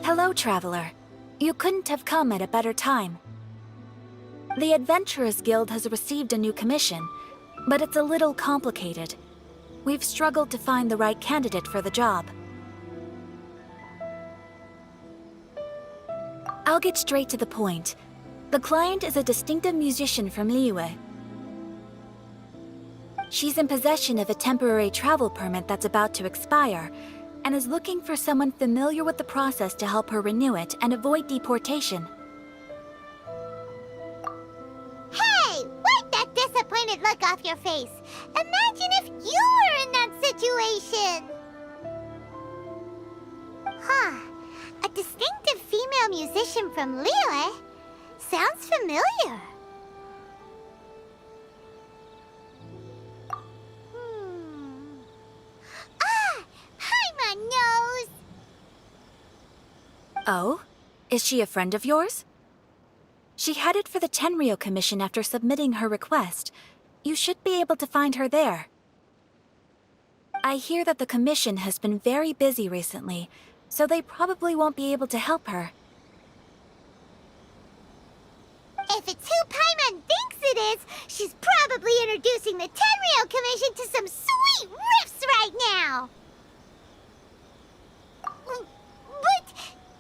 Hello, traveler. You couldn't have come at a better time. The Adventurers Guild has received a new commission, but it's a little complicated. We've struggled to find the right candidate for the job. I'll get straight to the point. The client is a distinctive musician from Liyue. She's in possession of a temporary travel permit that's about to expire, and is looking for someone familiar with the process to help her renew it and avoid deportation. Hey! Wipe that disappointed look off your face! Imagine if you were in that situation! Huh. A distinctive female musician from Liyue? Sounds familiar. Hi, my nose! Oh? Is she a friend of yours? She headed for the Tenryou Commission after submitting her request. You should be able to find her there. I hear that the commission has been very busy recently, so they probably won't be able to help her. If it's who Paimon thinks it is, she's probably introducing the Tenryou Commission to some sweet riffs right now! But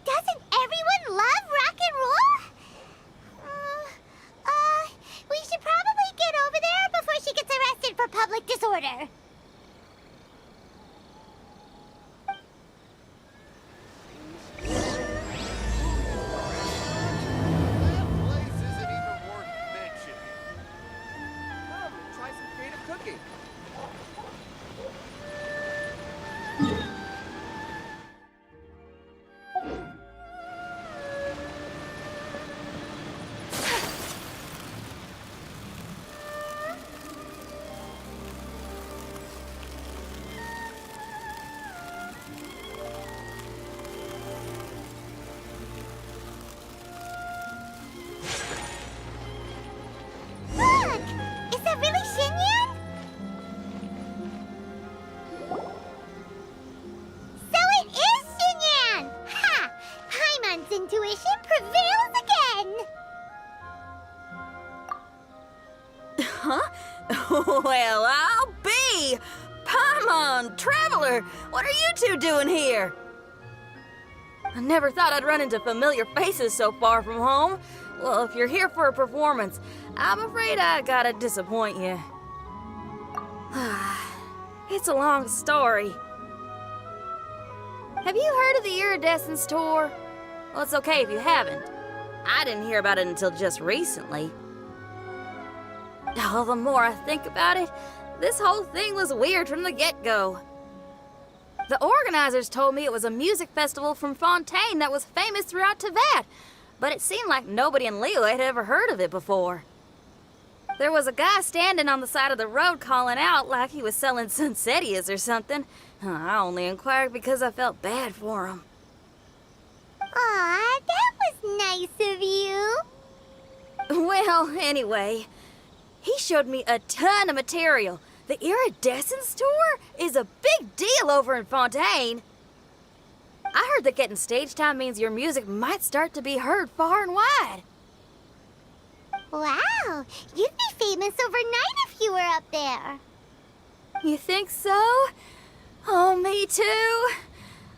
doesn't everyone love rock and roll? We should probably get over there before she gets arrested for public disorder. Look! Is that really Xinyan? So it is Xinyan! Ha! Paimon's intuition prevails again! Huh? Well, I'll be! Paimon, Traveler, what are you two doing here? I never thought I'd run into familiar faces so far from home. Well, if you're here for a performance, I'm afraid I gotta disappoint you. It's a long story. Have you heard of the Iridescence Tour? Well, it's okay if you haven't. I didn't hear about it until just recently. Oh, the more I think about it, this whole thing was weird from the get-go. The organizers told me it was a music festival from Fontaine that was famous throughout Teyvat, but it seemed like nobody in Liyue had ever heard of it before. There was a guy standing on the side of the road calling out like he was selling Sunsetias or something. I only inquired because I felt bad for him. Aw, that was nice of you. Well, anyway, he showed me a ton of material. The Iridescence Tour is a big deal over in Fontaine. I heard that getting stage time means your music might start to be heard far and wide. Wow, you'd be famous overnight if you were up there. You think so? Oh, me too.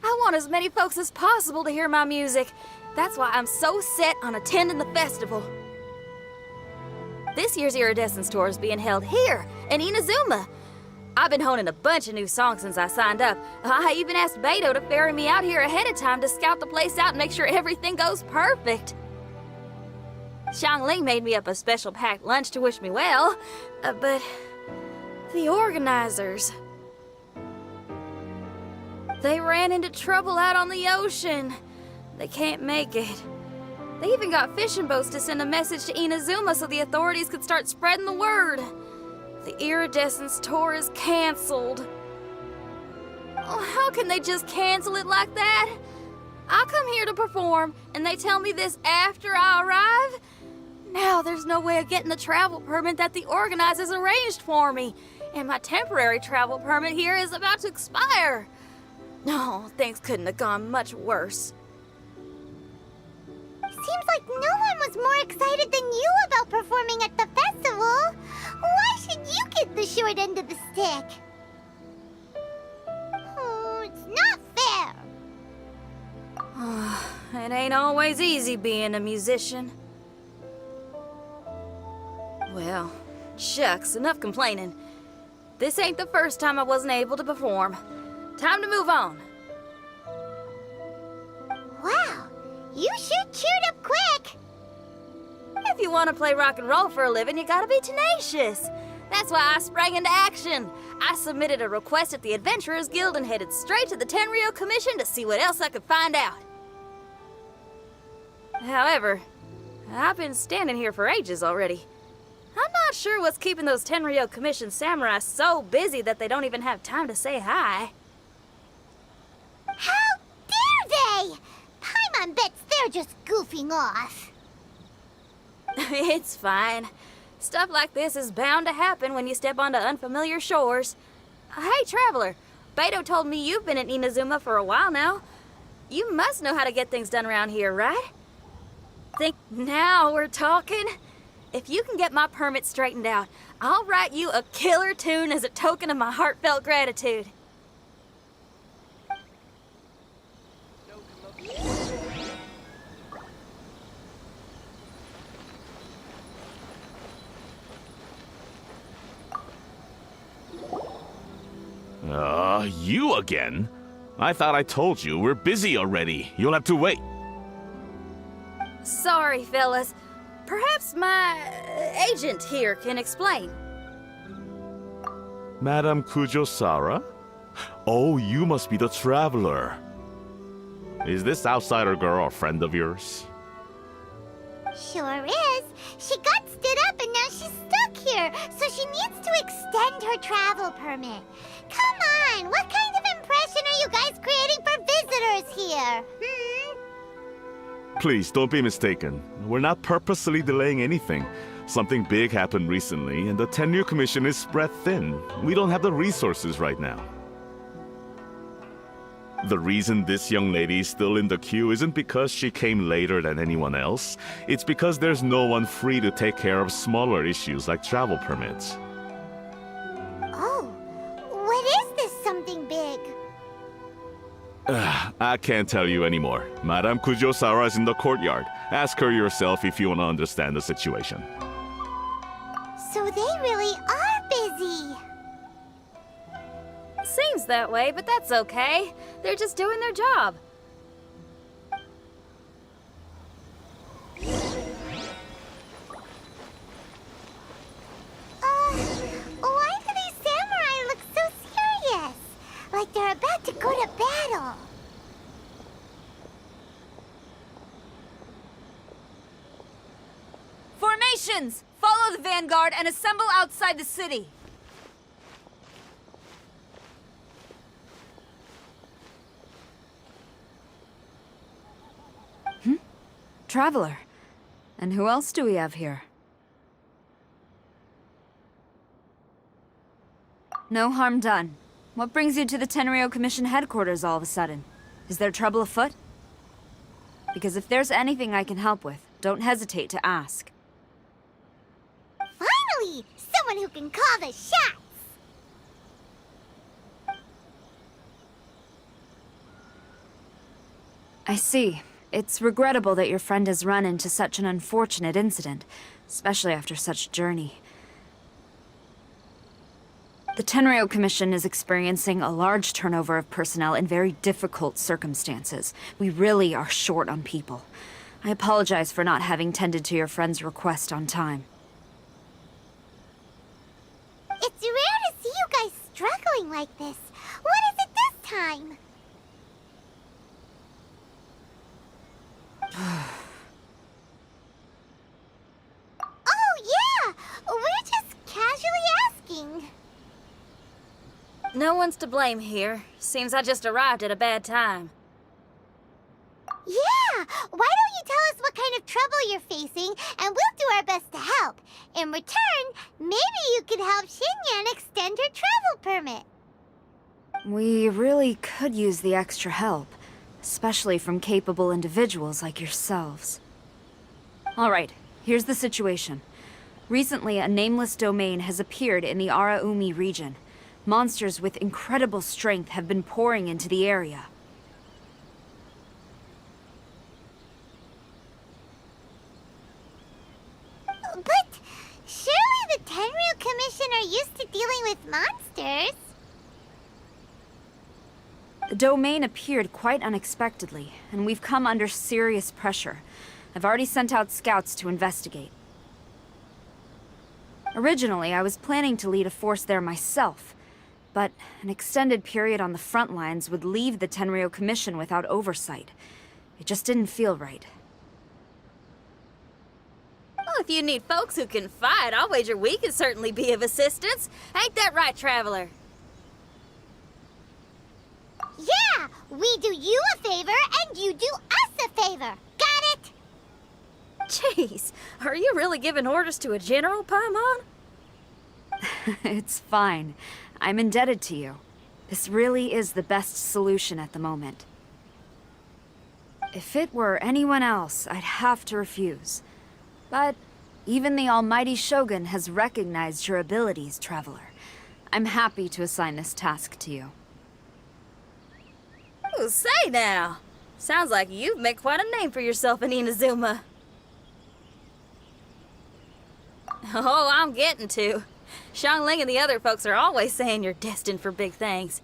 I want as many folks as possible to hear my music. That's why I'm so set on attending the festival. This year's Iridescence Tour is being held here in Inazuma. I've been honing a bunch of new songs since I signed up. I even asked Beto to ferry me out here ahead of time to scout the place out and make sure everything goes perfect. Xiangling made me up a special packed lunch to wish me well, but the organizers, they ran into trouble out on the ocean. They can't make it. They even got fishing boats to send a message to Inazuma so the authorities could start spreading the word. The Iridescence Tour is canceled. Oh, how can they just cancel it like that? I come here to perform, and they tell me this after I arrive? Now there's no way of getting the travel permit that the organizers arranged for me. And my temporary travel permit here is about to expire. No, things couldn't have gone much worse. Seems like no one was more excited than you about performing at the festival. Why should you get the short end of the stick? Oh, it's not fair. It ain't always easy being a musician. Well, shucks, enough complaining. This ain't the first time I wasn't able to perform. Time to move on. Wow, you sure cheered up quick. If you want to play rock and roll for a living, you gotta be tenacious. That's why I sprang into action. I submitted a request at the Adventurers Guild and headed straight to the Tenryou Commission to see what else I could find out. However, I've been standing here for ages already. I'm not sure what's keeping those Tenryou Commission samurai so busy that they don't even have time to say hi. How dare they? Paimon bets they're just goofing off. It's fine. Stuff like this is bound to happen when you step onto unfamiliar shores. Hey, Traveler, Beto told me you've been at Inazuma for a while now. You must know how to get things done around here, right? Think now we're talking? If you can get my permit straightened out, I'll write you a killer tune as a token of my heartfelt gratitude. You again? I thought I told you we're busy already. You'll have to wait. Sorry, fellas. Perhaps my agent here can explain. Madame Kujo-Sara? Oh, you must be the traveler. Is this outsider girl a friend of yours? Sure is. She got stood up and now she's stuck here, so she needs to extend her travel permit. Come on, what kind of impression are you guys creating for visitors here? Please, don't be mistaken. We're not purposely delaying anything. Something big happened recently, and the Tenryou Commission is spread thin. We don't have the resources right now. The reason this young lady is still in the queue isn't because she came later than anyone else. It's because there's no one free to take care of smaller issues like travel permits. Oh, what is this something big? I can't tell you anymore. Madame Kujo-Sara is in the courtyard. Ask her yourself if you want to understand the situation. So they really are busy. Seems that way, but that's okay. They're just doing their job. Why do these samurai look so serious? Like they're about to go to battle. Formations! Follow the vanguard and assemble outside the city. Traveler. And who else do we have here? No harm done. What brings you to the Tenryou Commission headquarters all of a sudden? Is there trouble afoot? Because if there's anything I can help with, don't hesitate to ask. Finally! Someone who can call the shots! I see. It's regrettable that your friend has run into such an unfortunate incident, especially after such a journey. The Tenryou Commission is experiencing a large turnover of personnel in very difficult circumstances. We really are short on people. I apologize for not having tended to your friend's request on time. It's rare to see you guys struggling like this. What is it this time? Oh, yeah! We're just casually asking. No one's to blame here. Seems I just arrived at a bad time. Yeah! Why don't you tell us what kind of trouble you're facing, and we'll do our best to help. In return, maybe you could help Xinyan extend extend her travel permit. We really could use the extra help, especially from capable individuals like yourselves. Alright, here's the situation. Recently, a nameless domain has appeared in the Araumi region. Monsters with incredible strength have been pouring into the area. But surely the Tenryu Commission are used to dealing with monsters. The domain appeared quite unexpectedly, and we've come under serious pressure. I've already sent out scouts to investigate. Originally, I was planning to lead a force there myself, but an extended period on the front lines would leave the Tenryu Commission without oversight. It just didn't feel right. Well, if you need folks who can fight, I'll wager we can certainly be of assistance. Ain't that right, Traveler? Yeah, we do you a favor and you do us a favor. Got it? Jeez, are you really giving orders to a general, Paimon? It's fine. I'm indebted to you. This really is the best solution at the moment. If it were anyone else, I'd have to refuse. But even the almighty Shogun has recognized your abilities, Traveler. I'm happy to assign this task to you. Oh, say now. Sounds like you've made quite a name for yourself in Inazuma. Oh, I'm getting to. Xiangling and the other folks are always saying you're destined for big things.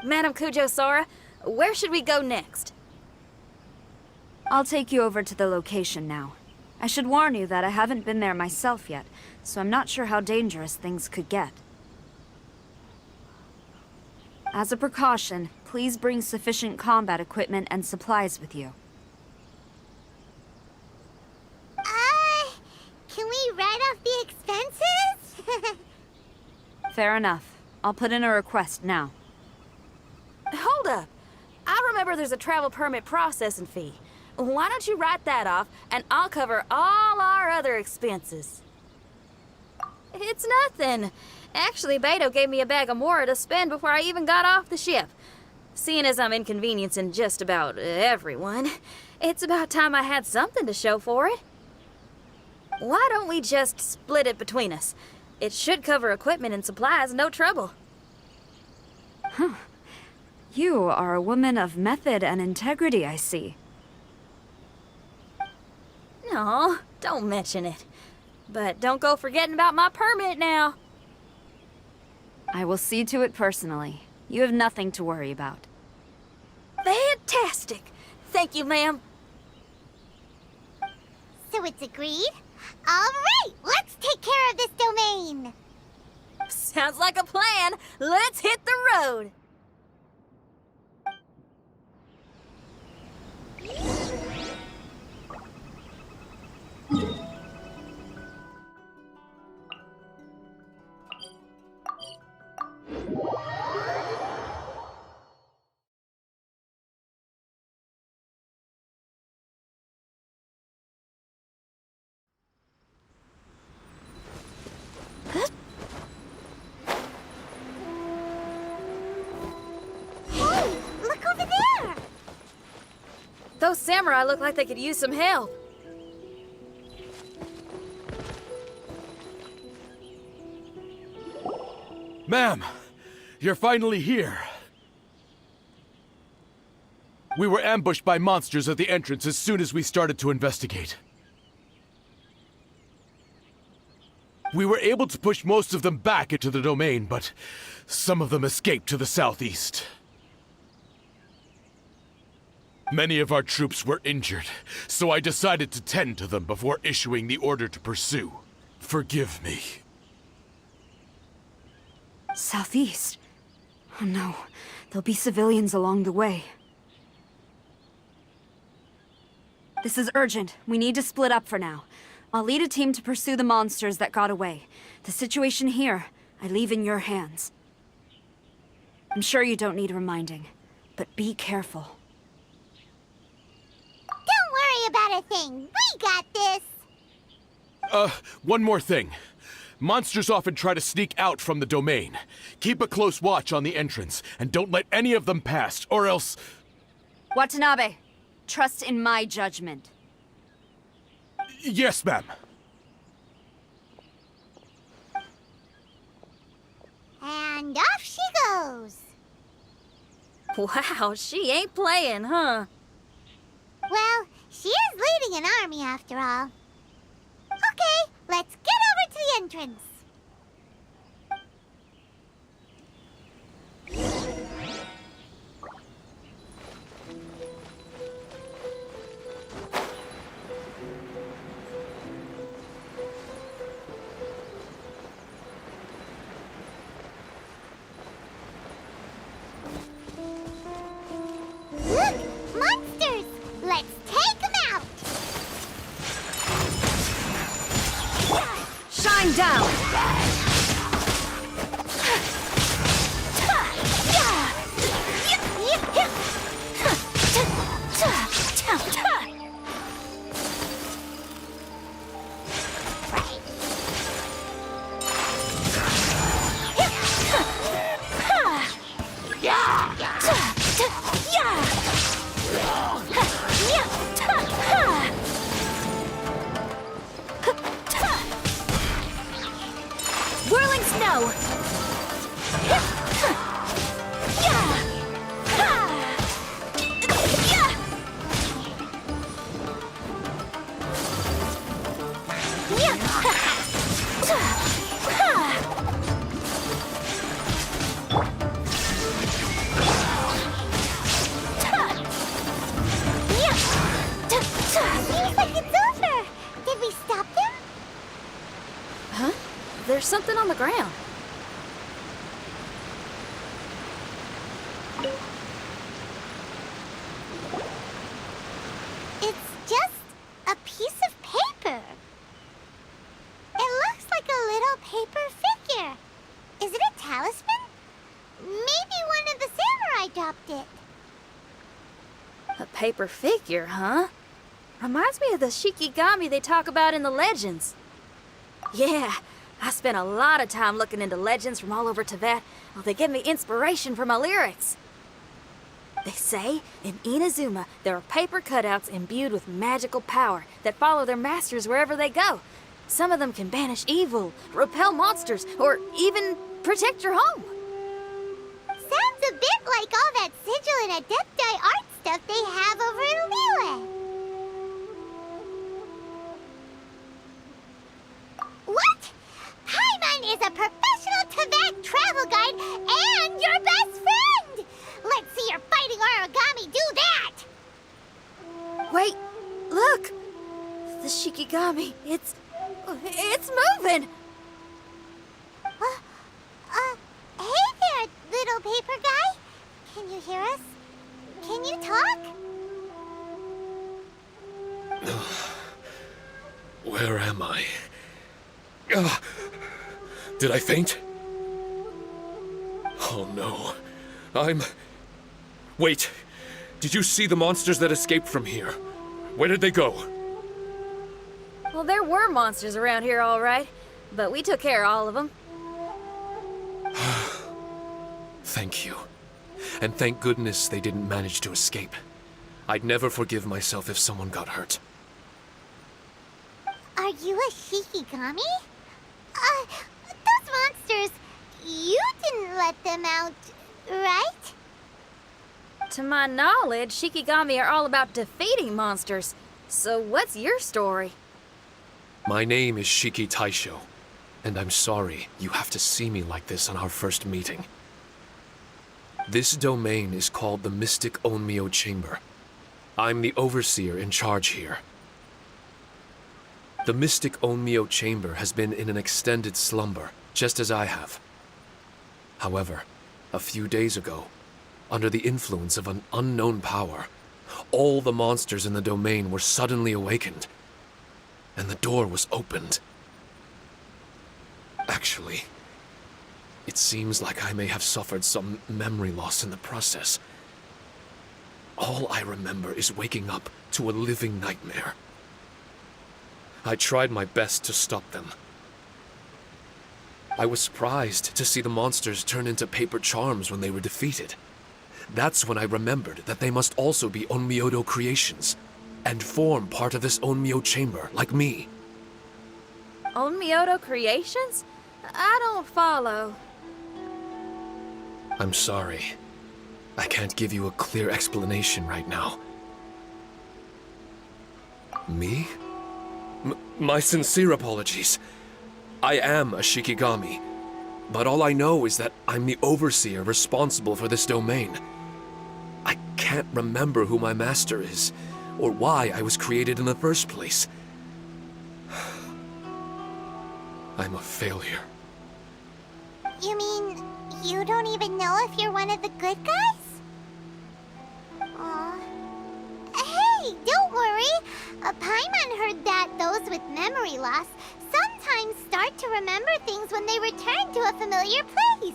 Madam Kujo-Sora, where should we go next? I'll take you over to the location now. I should warn you that I haven't been there myself yet, so I'm not sure how dangerous things could get. As a precaution, please bring sufficient combat equipment and supplies with you. Can we write off the expenses? Fair enough. I'll put in a request now. Hold up. I remember there's a travel permit processing fee. Why don't you write that off, and I'll cover all our other expenses? It's nothing. Actually, Beto gave me a bag of Mora to spend before I even got off the ship. Seeing as I'm inconveniencing just about everyone, it's about time I had something to show for it. Why don't we just split it between us? It should cover equipment and supplies, no trouble. You are a woman of method and integrity, I see. No, don't mention it. But don't go forgetting about my permit now. I will see to it personally. You have nothing to worry about. Fantastic. Thank you, ma'am. So it's agreed? All right, let's take care of this domain. Sounds like a plan. Let's hit the road. Hey, look over there. Those samurai look like they could use some help. Ma'am, you're finally here. We were ambushed by monsters at the entrance as soon as we started to investigate. We were able to push most of them back into the domain, but some of them escaped to the southeast. Many of our troops were injured, so I decided to tend to them before issuing the order to pursue. Forgive me. Southeast? Oh no, there'll be civilians along the way. This is urgent. We need to split up for now. I'll lead a team to pursue the monsters that got away. The situation here, I leave in your hands. I'm sure you don't need reminding, but be careful. Don't worry about a thing. We got this. One more thing. Monsters often try to sneak out from the domain. Keep a close watch on the entrance, and don't let any of them pass, or else... Watanabe, trust in my judgment. Yes, ma'am. And off she goes. Wow, she ain't playing, huh? Well, she is leading an army after all. Okay, let's get over to the entrance. Look! Monsters! Let's take them out! Shine down! Whirling snow! Seems like it's over. Did we stop them? Huh? There's something on the ground. It's just a piece of paper. It looks like a little paper figure. Is it a talisman? Maybe one of the samurai dropped it. A paper figure, huh? Reminds me of the Shikigami they talk about in the legends. Yeah, I spent a lot of time looking into legends from all over Teyvat. Well, they give me inspiration for my lyrics. They say in Inazuma there are paper cutouts imbued with magical power that follow their masters wherever they go. Some of them can banish evil, repel monsters, or even protect your home. Sounds a bit like all that sigil and adepti art stuff they have over in Liyue. What? Paimon is a professional Teyvat travel guide and your best friend! Let's see your fighting origami do that! Wait, look! The Shikigami, it's moving! Hey there, little paper guy. Can you hear us? Can you talk? Where am I? Did I faint? Oh no. Wait! Did you see the monsters that escaped from here? Where did they go? Well, there were monsters around here, all right. But we took care of all of them. Thank you. And thank goodness they didn't manage to escape. I'd never forgive myself if someone got hurt. Are you a Shikigami? Those monsters, you didn't let them out, right? To my knowledge, Shikigami are all about defeating monsters. So what's your story? My name is Shiki Taisho, and I'm sorry you have to see me like this on our first meeting. This domain is called the Mystic Onmyo Chamber. I'm the overseer in charge here. The Mystic Onmyo Chamber has been in an extended slumber, just as I have. However, a few days ago, under the influence of an unknown power, all the monsters in the domain were suddenly awakened, and the door was opened. Actually, it seems like I may have suffered some memory loss in the process. All I remember is waking up to a living nightmare. I tried my best to stop them. I was surprised to see the monsters turn into paper charms when they were defeated. That's when I remembered that they must also be Onmyodo creations, and form part of this Onmyo chamber, like me. Onmyodo creations? I don't follow. I'm sorry. I can't give you a clear explanation right now. Me? My sincere apologies. I am a Shikigami, but all I know is that I'm the overseer responsible for this domain. I can't remember who my master is, or why I was created in the first place. I'm a failure. You mean you don't even know if you're one of the good guys? Aw. Hey, don't worry. Paimon heard that those with memory loss sometimes start to remember things when they return to a familiar place.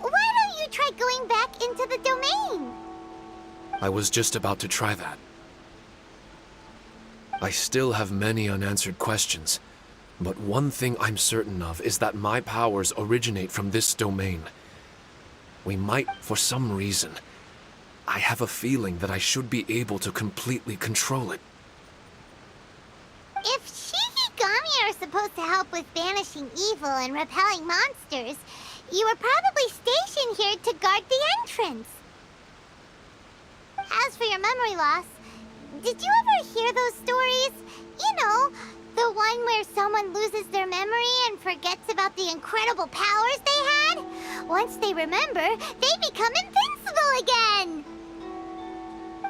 Why don't you try going back into the domain? I was just about to try that. I still have many unanswered questions, but one thing I'm certain of is that my powers originate from this domain. We might, for some reason, I have a feeling that I should be able to completely control it. If Shikigami are supposed to help with banishing evil and repelling monsters, you were probably stationed here to guard the entrance. As for your memory loss, did you ever hear those stories? You know, the one where someone loses their memory and forgets about the incredible powers they had? Once they remember, they become invincible again!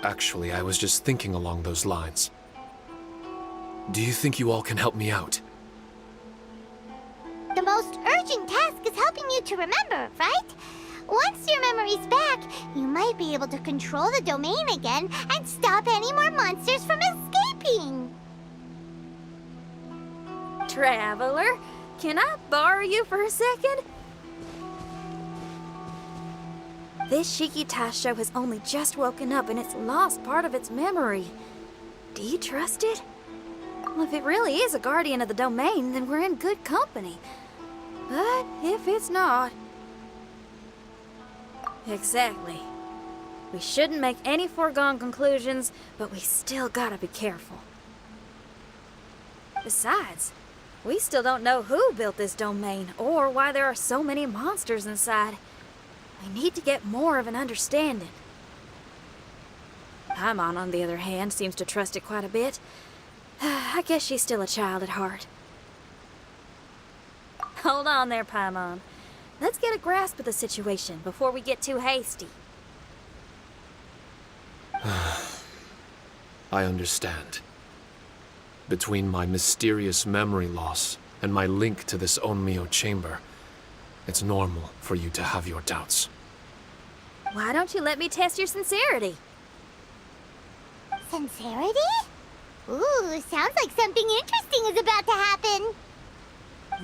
Actually, I was just thinking along those lines. Do you think you all can help me out? The most urgent task is helping you to remember, right? Once your memory's back, you might be able to control the domain again and stop any more monsters from escaping. Traveler, can I borrow you for a second? This Shiki Taisho has only just woken up and it's lost part of its memory. Do you trust it? Well, if it really is a guardian of the domain, then we're in good company. But if it's not... Exactly. We shouldn't make any foregone conclusions, but we still gotta be careful. Besides, we still don't know who built this domain or why there are so many monsters inside. We need to get more of an understanding. Paimon, on the other hand, seems to trust it quite a bit. I guess she's still a child at heart. Hold on there, Paimon. Let's get a grasp of the situation before we get too hasty. I understand. Between my mysterious memory loss and my link to this Onmyo chamber, it's normal for you to have your doubts. Why don't you let me test your sincerity? Sincerity? Ooh, sounds like something interesting is about to happen.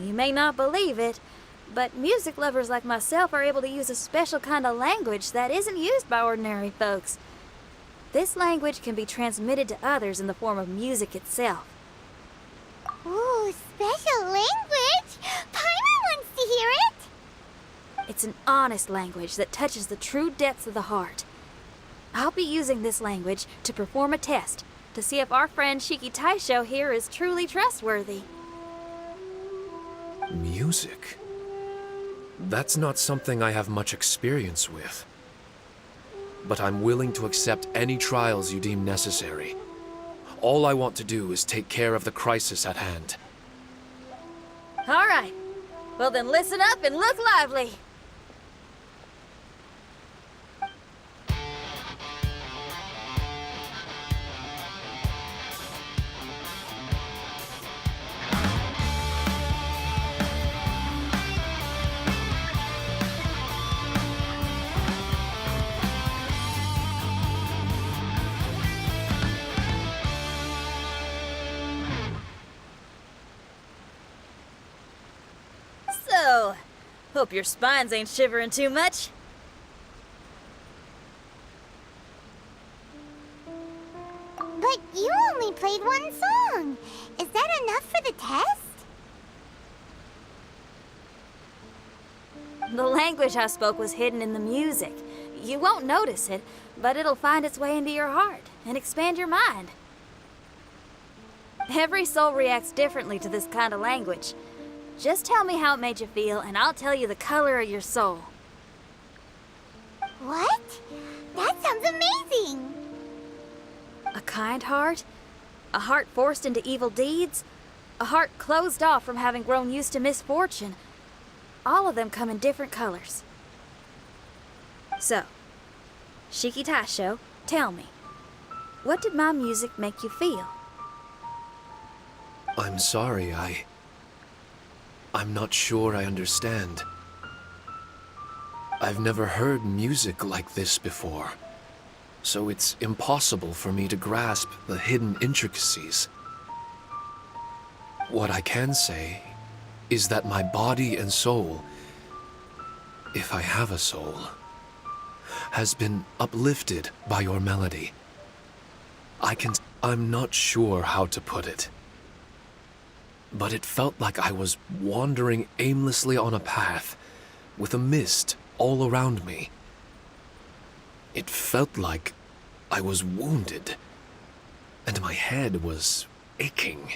You may not believe it, but music lovers like myself are able to use a special kind of language that isn't used by ordinary folks. This language can be transmitted to others in the form of music itself. Ooh, special language? Paimon wants to hear it! It's an honest language that touches the true depths of the heart. I'll be using this language to perform a test to see if our friend Shiki Taisho here is truly trustworthy. Music? That's not something I have much experience with. But I'm willing to accept any trials you deem necessary. All I want to do is take care of the crisis at hand. All right. Well then listen up and look lively. So, hope your spines ain't shivering too much. But you only played one song. Is that enough for the test? The language I spoke was hidden in the music. You won't notice it, but it'll find its way into your heart and expand your mind. Every soul reacts differently to this kind of language. Just tell me how it made you feel, and I'll tell you the color of your soul. What? That sounds amazing! A kind heart? A heart forced into evil deeds? A heart closed off from having grown used to misfortune? All of them come in different colors. So, Shiki Taisho, tell me, what did my music make you feel? I'm sorry, I'm not sure I understand. I've never heard music like this before, so it's impossible for me to grasp the hidden intricacies. What I can say is that my body and soul, if I have a soul, has been uplifted by your melody. I'm not sure how to put it, but it felt like I was wandering aimlessly on a path with a mist all around me. It felt like I was wounded, and my head was aching.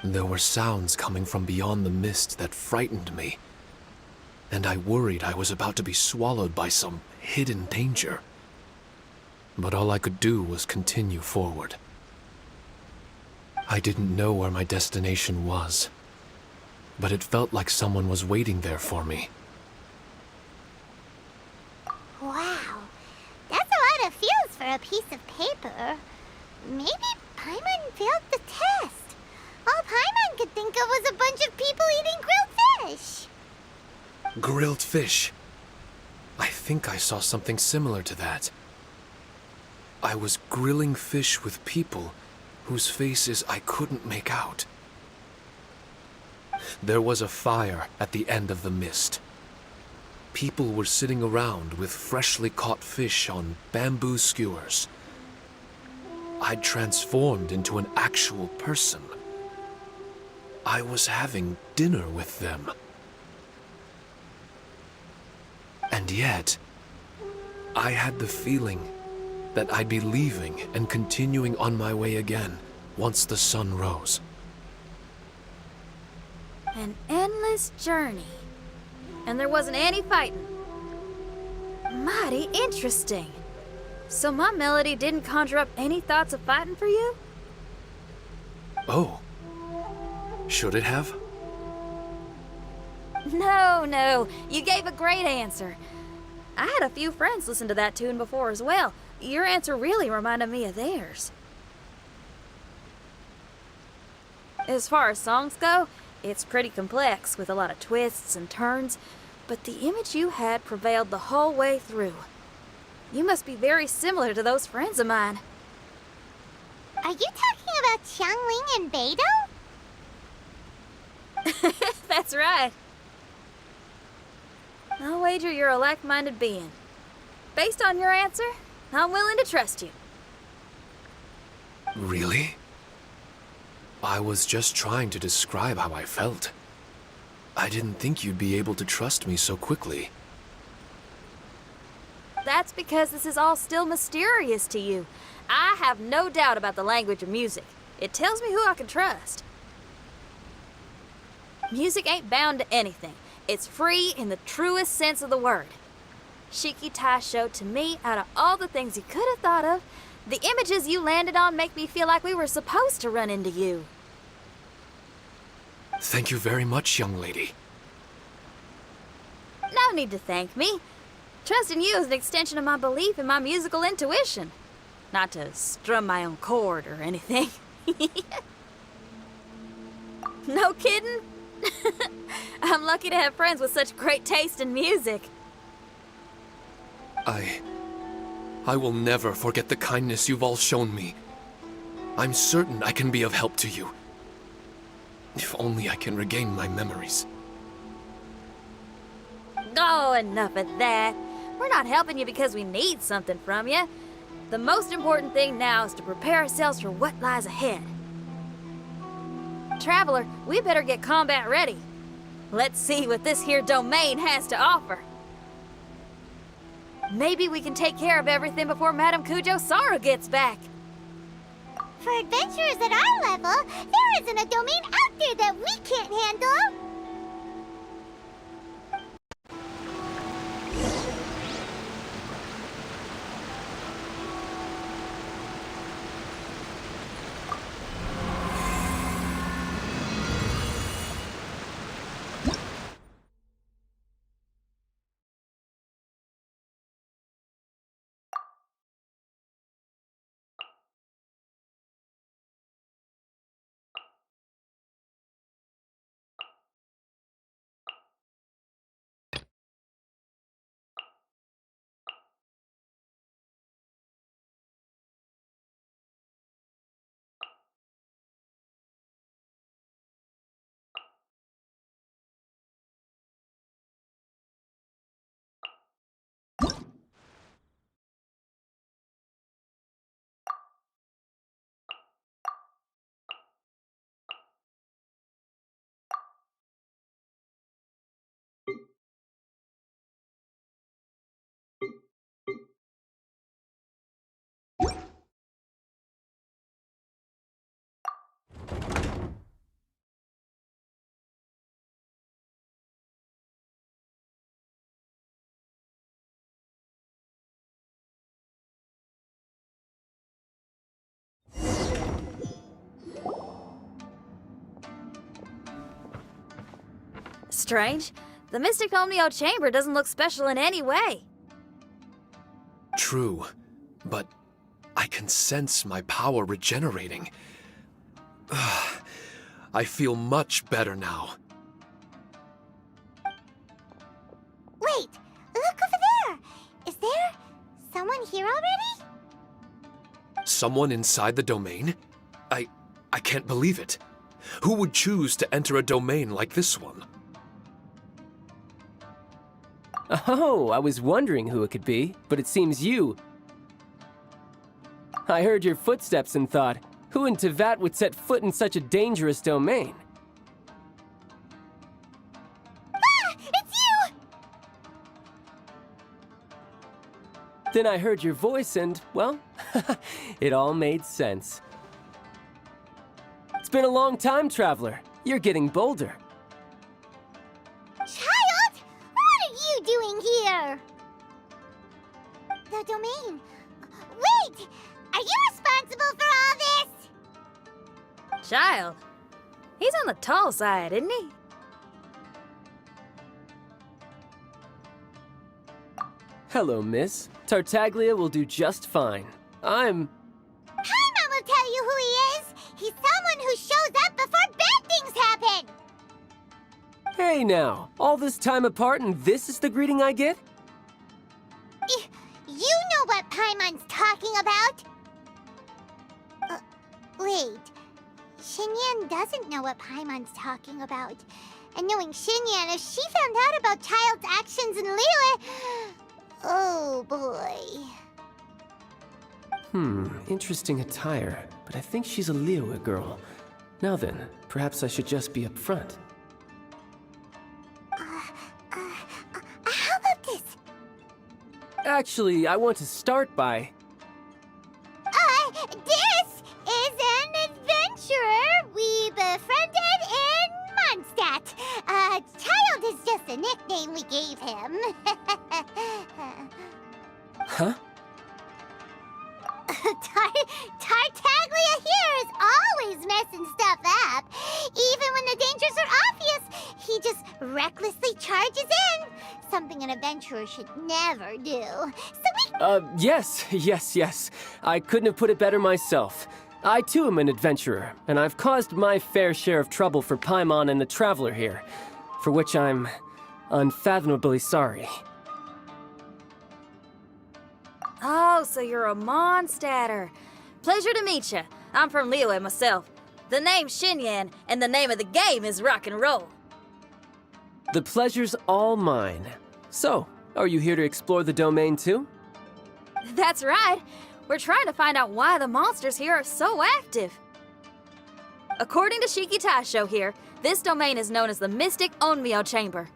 There were sounds coming from beyond the mist that frightened me, and I worried I was about to be swallowed by some hidden danger. But all I could do was continue forward. I didn't know where my destination was, but it felt like someone was waiting there for me. Wow, that's a lot of feels for a piece of paper. Maybe Paimon failed the test. All Paimon could think of was a bunch of people eating grilled fish. Grilled fish. I think I saw something similar to that. I was grilling fish with people whose faces I couldn't make out. There was a fire at the end of the mist. People were sitting around with freshly caught fish on bamboo skewers. I'd transformed into an actual person. I was having dinner with them. And yet, I had the feeling that I'd be leaving and continuing on my way again once the sun rose. An endless journey. And there wasn't any fighting. Mighty interesting. So my melody didn't conjure up any thoughts of fighting for you? Oh. Should it have? No. You gave a great answer. I had a few friends listen to that tune before as well. Your answer really reminded me of theirs. As far as songs go, it's pretty complex with a lot of twists and turns, but the image you had prevailed the whole way through. You must be very similar to those friends of mine. Are you talking about Xiangling and Beidou? That's right. I'll wager you're a like-minded being. Based on your answer, I'm willing to trust you. Really? I was just trying to describe how I felt. I didn't think you'd be able to trust me so quickly. That's because this is all still mysterious to you. I have no doubt about the language of music. It tells me who I can trust. Music ain't bound to anything. It's free in the truest sense of the word. Shiki Taisho, to me, out of all the things you could have thought of, the images you landed on make me feel like we were supposed to run into you. Thank you very much, young lady. No need to thank me. Trusting you is an extension of my belief in my musical intuition. Not to strum my own chord or anything. No kidding? I'm lucky to have friends with such great taste in music. I will never forget the kindness you've all shown me. I'm certain I can be of help to you. If only I can regain my memories. Oh, enough of that. We're not helping you because we need something from you. The most important thing now is to prepare ourselves for what lies ahead. Traveler, we better get combat ready. Let's see what this here domain has to offer. Maybe we can take care of everything before Madame Kujo-Sara gets back. For adventurers at our level, there isn't a domain out there that we can't handle. Strange. The Mystic Omnio Chamber doesn't look special in any way. True, but I can sense my power regenerating. I feel much better now. Wait, look over there. Is there someone here already? Someone inside the domain? I can't believe it. Who would choose to enter a domain like this one? Oh, I was wondering who it could be, but it seems you. I heard your footsteps and thought, who in Teyvat would set foot in such a dangerous domain? Ah, it's you! Then I heard your voice and, well, it all made sense. It's been a long time, Traveler. You're getting bolder. Child, what are you doing here? The domain. Wait, are you responsible for all this? Child. He's on the tall side, isn't he? Hello, miss. Tartaglia will do just fine. Paimon will tell you who he is. He's someone who shows up before bad things happen. Hey now, all this time apart and this is the greeting I get? You know what Paimon's talking about? Wait. Xinyan doesn't know what Paimon's talking about. And knowing Xinyan, if she found out about Child's actions in Liyue... Oh, boy. Interesting attire, but I think she's a Liyue girl. Now then, perhaps I should just be upfront. How about this? Actually, I want to start by... This is an adventurer we befriended in Mondstadt. Child is just a nickname we gave him. Huh? Tartaglia here is always messing stuff up. Even when the dangers are obvious, he just recklessly charges in. Something an adventurer should never do. So we... Yes. I couldn't have put it better myself. I too am an adventurer, and I've caused my fair share of trouble for Paimon and the Traveler here, for which I'm unfathomably sorry. Oh, so you're a Mondstadter. Pleasure to meet you. I'm from Liyue myself. The name's Xinyan, and the name of the game is rock and roll. The pleasure's all mine. So, are you here to explore the domain too? That's right. We're trying to find out why the monsters here are so active. According to Shiki Taisho here, This domain is known as the Mystic Onmyo Chamber.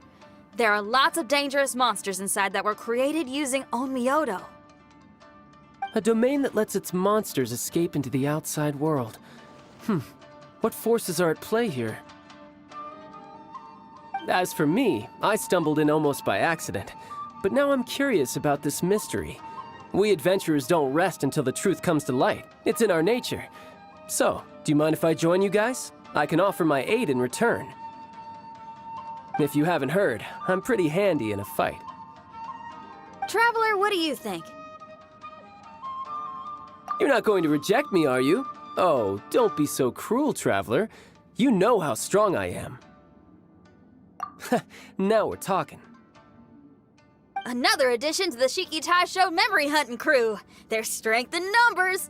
There are lots of dangerous monsters inside that were created using Onmyodo. A domain that lets its monsters escape into the outside world. What forces are at play here? As for me, I stumbled in almost by accident. But now I'm curious about this mystery. We adventurers don't rest until the truth comes to light. It's in our nature. So, do you mind if I join you guys? I can offer my aid in return. If you haven't heard, I'm pretty handy in a fight. Traveler, what do you think? You're not going to reject me, are you? Oh, don't be so cruel, Traveler. You know how strong I am. Now we're talking. Another addition to the Shiki Taisho memory hunting crew. There's strength in numbers.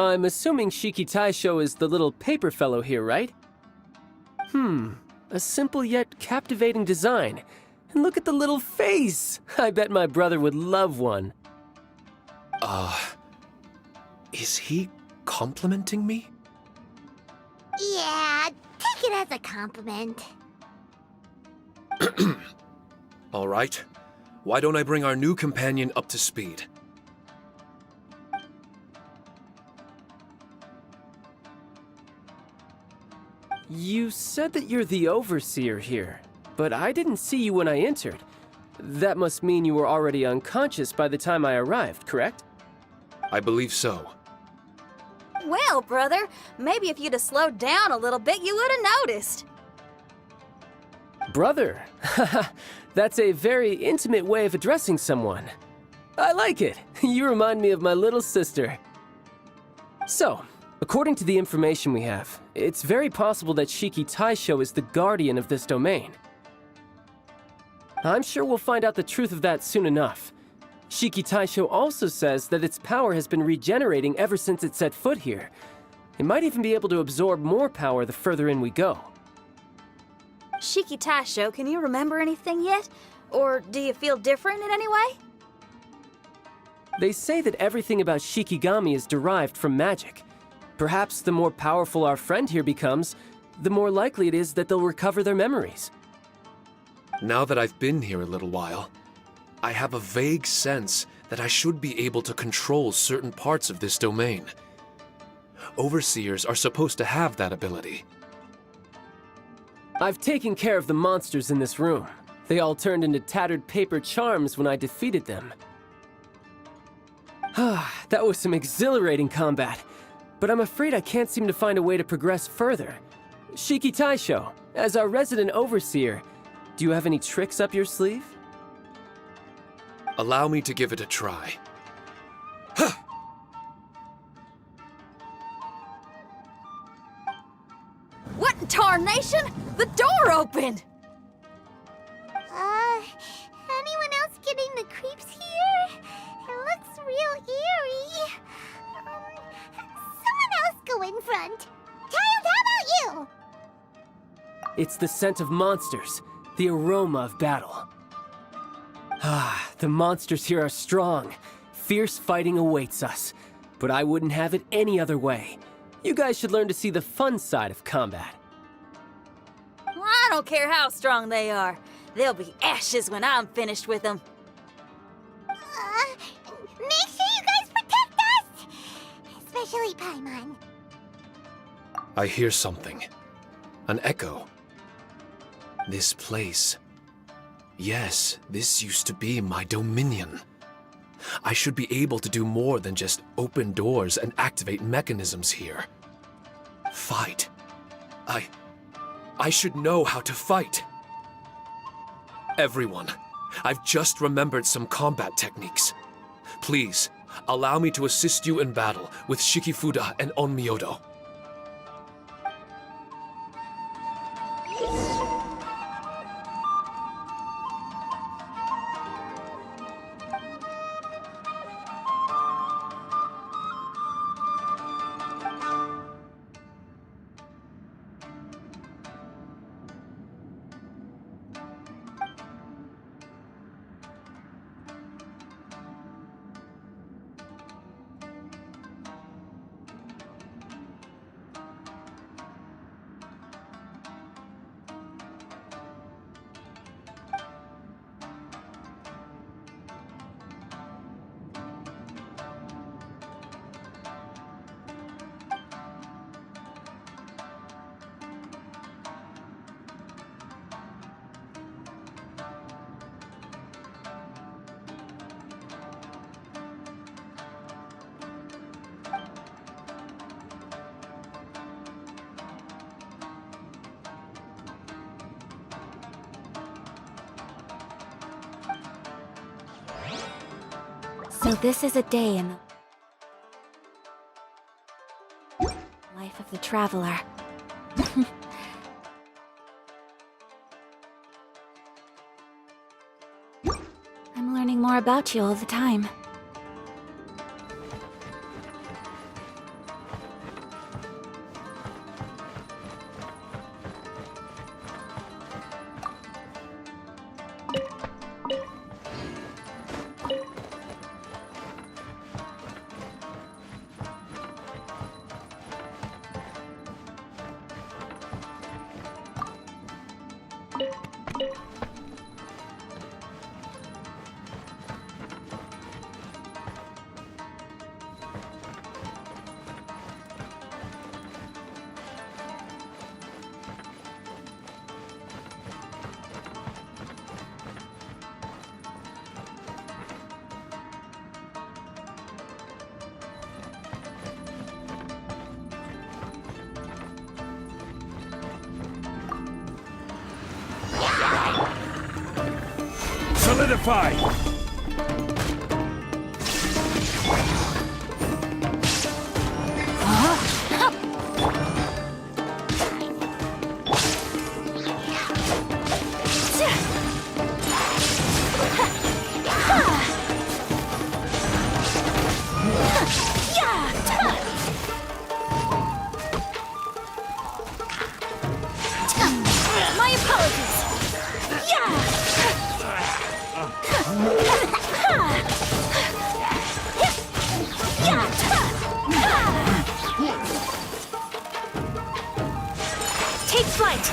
I'm assuming Shiki Taisho is the little paper fellow here, right? A simple yet captivating design. And look at the little face! I bet my brother would love one. Is he complimenting me? Yeah, take it as a compliment. All right. Why don't I bring our new companion up to speed? You said that you're the overseer here, but I didn't see you when I entered. That must mean you were already unconscious by the time I arrived, correct? I believe so. Well, brother, maybe if you'd have slowed down a little bit, you would have noticed. Brother? That's a very intimate way of addressing someone. I like it. You remind me of my little sister. So, according to the information we have, it's very possible that Shiki Taisho is the guardian of this domain. I'm sure we'll find out the truth of that soon enough. Shiki Taisho also says that its power has been regenerating ever since it set foot here. It might even be able to absorb more power the further in we go. Shiki Taisho, can you remember anything yet? Or do you feel different in any way? They say that everything about Shikigami is derived from magic. Perhaps the more powerful our friend here becomes, the more likely it is that they'll recover their memories. Now that I've been here a little while, I have a vague sense that I should be able to control certain parts of this domain. Overseers are supposed to have that ability. I've taken care of the monsters in this room. They all turned into tattered paper charms when I defeated them. That was some exhilarating combat, but I'm afraid I can't seem to find a way to progress further. Shiki Taisho, as our resident overseer, do you have any tricks up your sleeve? Allow me to give it a try. What in tarnation? The door opened! Anyone else getting the creeps here? It looks real eerie. Someone else go in front. Child, how about you? It's the scent of monsters, the aroma of battle. The monsters here are strong. Fierce fighting awaits us. But I wouldn't have it any other way. You guys should learn to see the fun side of combat. Well, I don't care how strong they are. They'll be ashes when I'm finished with them. Make sure you guys protect us! Especially Paimon. I hear something. An echo. This place. Yes, this used to be my dominion. I should be able to do more than just open doors and activate mechanisms here. Fight. I should know how to fight. Everyone, I've just remembered some combat techniques. Please, allow me to assist you in battle with Shikifuda and Onmyodo. So this is a day in the life of the traveler. I'm learning more about you all the time. Solidify! My apologies! Take flight!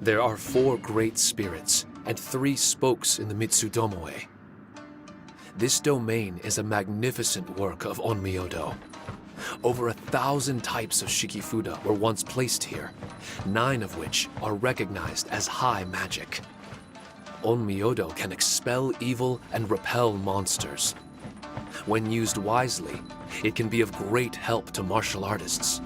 There are 4 great spirits and 3 spokes in the Mitsudomoe. This domain is a magnificent work of Onmyodo. Over 1,000 types of Shikifuda were once placed here, 9 of which are recognized as high magic. Onmyodo can expel evil and repel monsters. When used wisely, it can be of great help to martial artists.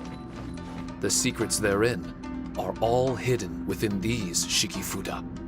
The secrets therein are all hidden within these Shikifuda.